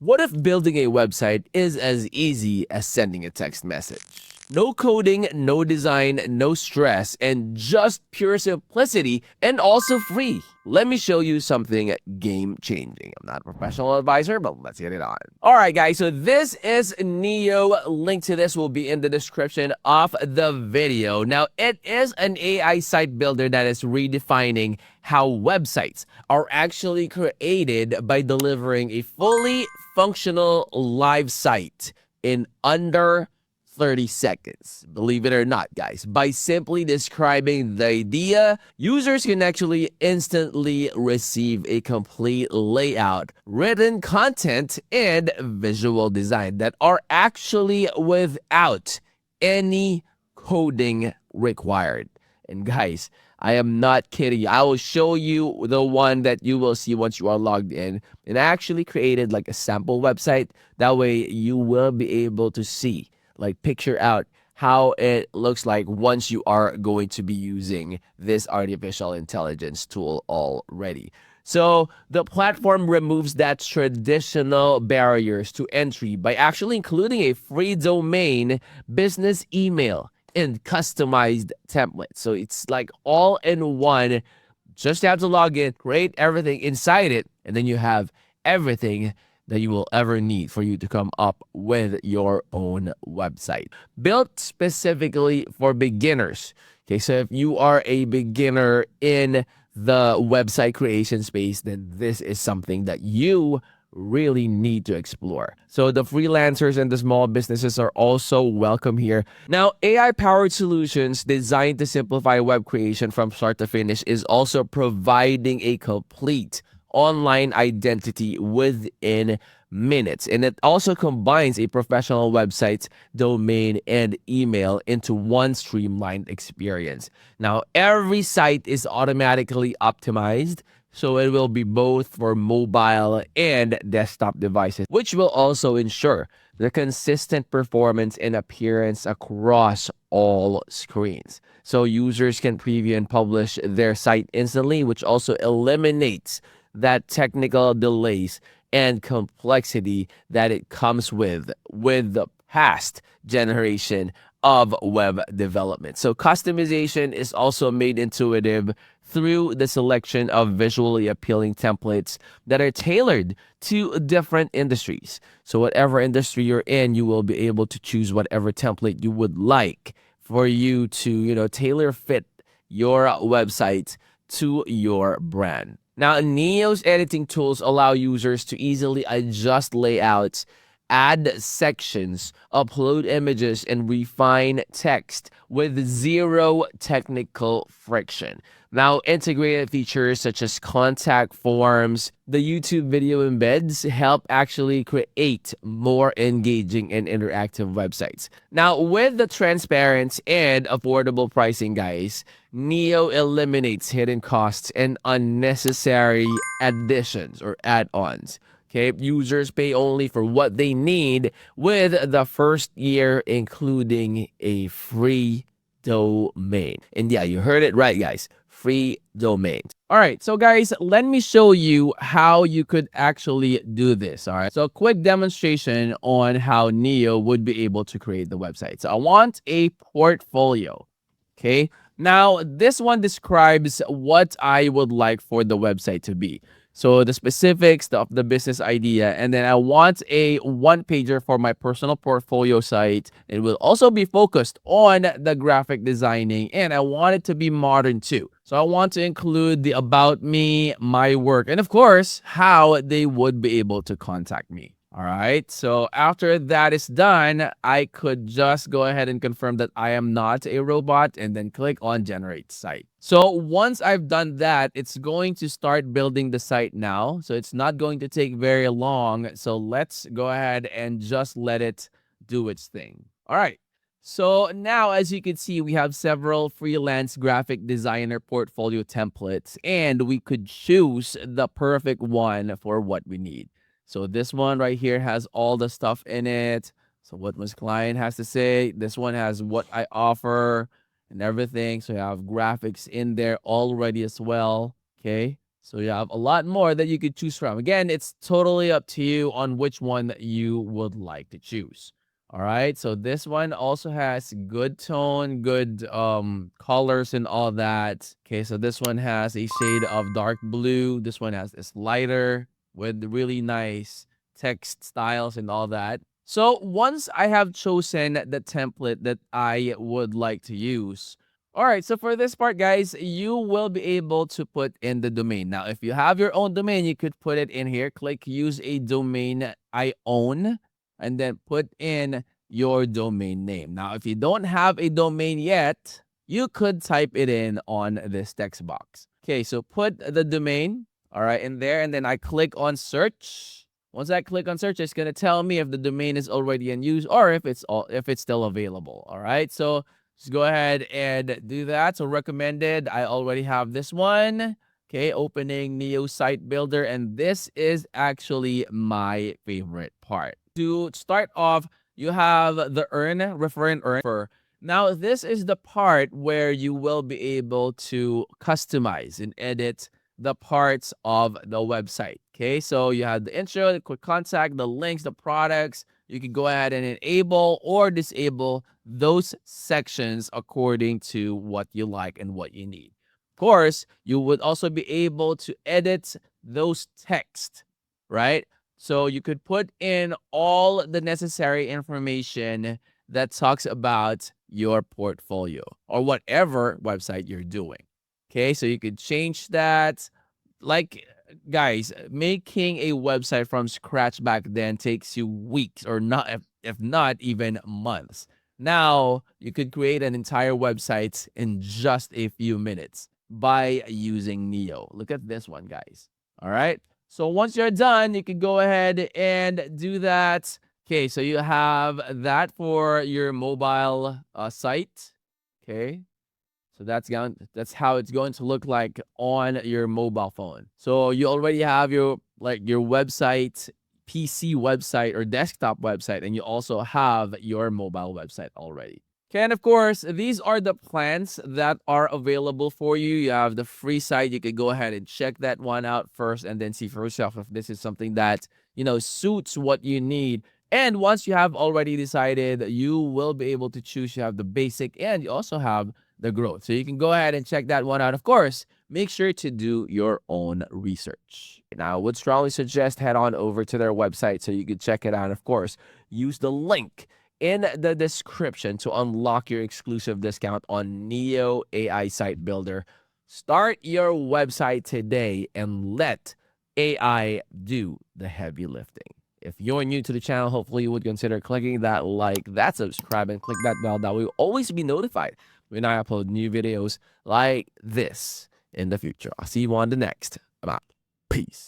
What if building a website is as easy as sending a text message? No coding, no design, no stress, and just pure simplicity, and also free. Let me show you something game changing. I'm not a professional advisor, but let's get it on. All right, guys, so this is Neo. Link to this will be in the description of the video. Now, it is an AI site builder that is redefining how websites are actually created by delivering a fully functional live site in under 30 seconds. Believe it or not, guys, by simply describing the idea, users can actually instantly receive a complete layout, written content, and visual design that are actually without any coding required. And guys, I am not kidding you. I will show you the one that you will see once you are logged in. And I actually created like a sample website. That way you will be able to see, like picture out how it looks like once you are going to be using this artificial intelligence tool already. So the platform removes that traditional barriers to entry by actually including a free domain, business email, and customized templates. So it's like all in one. Just have to log in, create everything inside it, and then you have everything that you will ever need for you to come up with your own website. Built specifically for beginners. Okay, so if you are a beginner in the website creation space, then this is something that you really need to explore. So the freelancers and the small businesses are also welcome here. Now, AI-powered solutions designed to simplify web creation from start to finish is also providing a complete online identity within minutes. And it also combines a professional website, domain, and email into one streamlined experience. Now, every site is automatically optimized, so it will be both for mobile and desktop devices, which will also ensure the consistent performance and appearance across all screens. So users can preview and publish their site instantly, which also eliminates that technical delays and complexity that it comes with the past generation of web development. So customization is also made intuitive through the selection of visually appealing templates that are tailored to different industries. So whatever industry you're in, you will be able to choose whatever template you would like for you to, tailor fit your website to your brand. Now, Neo's editing tools allow users to easily adjust layouts, add sections, upload images, and refine text with zero technical friction. Now, integrated features such as contact forms, the YouTube video embeds help actually create more engaging and interactive websites. Now, with the transparent and affordable pricing, guys, Neo eliminates hidden costs and unnecessary additions or add-ons. Okay, users pay only for what they need, with the first year including a free domain. And yeah, you heard it right, guys. Free domains. All right, so guys, let me show you how you could actually do this. All right, so a quick demonstration on how Neo would be able to create the website. So I want a portfolio. Okay, now this one describes what I would like for the website to be. So the specifics of the business idea, and then I want a one pager for my personal portfolio site. It will also be focused on the graphic designing, and I want it to be modern too. So I want to include the about me, my work, and of course, how they would be able to contact me. All right. So after that is done, I could just go ahead and confirm that I am not a robot and then click on generate site. So once I've done that, it's going to start building the site now. So it's not going to take very long. So let's go ahead and just let it do its thing. All right. So now, as you can see, we have several freelance graphic designer portfolio templates, and we could choose the perfect one for what we need. So this one right here has all the stuff in it. So what my client has to say. This one has what I offer and everything. So you have graphics in there already as well. Okay. So you have a lot more that you could choose from. Again, it's totally up to you on which one you would like to choose. All right. So this one also has good tone, good colors and all that. Okay, so this one has a shade of dark blue. This one has this lighter with really nice text styles and all that. So once I have chosen the template that I would like to use, all right, so for this part, guys, you will be able to put in the domain. Now, if you have your own domain, you could put it in here. Click use a domain I own, and then put in your domain name. Now, if you don't have a domain yet, you could type it in on this text box. Okay, so put the domain, all right, in there, and then I click on search. Once I click on search, it's gonna tell me if the domain is already in use or if it's still available. All right, so just go ahead and do that. So recommended, I already have this one. Okay, opening Neo Site Builder, and this is actually my favorite part. To start off, you have the refer and earn. Now, this is the part where you will be able to customize and edit the parts of the website. Okay, so you have the intro, the quick contact, the links, the products. You can go ahead and enable or disable those sections according to what you like and what you need. Of course, you would also be able to edit those text, right? So you could put in all the necessary information that talks about your portfolio or whatever website you're doing. Okay, so you could change that. Like, guys, making a website from scratch back then takes you weeks or not, if not even months. Now, you could create an entire website in just a few minutes by using Neo. Look at this one, guys. All right. So once you're done, you can go ahead and do that. Okay, so you have that for your mobile site. Okay. So that's how it's going to look like on your mobile phone. So you already have your website, PC website or desktop website, and you also have your mobile website already. Okay, and of course, these are the plans that are available for you. You have the free site. You could go ahead and check that one out first and then see for yourself if this is something that, suits what you need. And once you have already decided, you will be able to choose. You have the basic and you also have the growth. So you can go ahead and check that one out. Of course, make sure to do your own research. Now, I would strongly suggest head on over to their website so you can check it out. Of course, use the link in the description to unlock your exclusive discount on Neo AI Site Builder. Start your website today and let AI do the heavy lifting. If you're new to the channel, hopefully you would consider clicking that like, that subscribe, and click that bell. That will always be notified when I upload new videos like this in the future. I'll see you on the next. I'm out. Peace.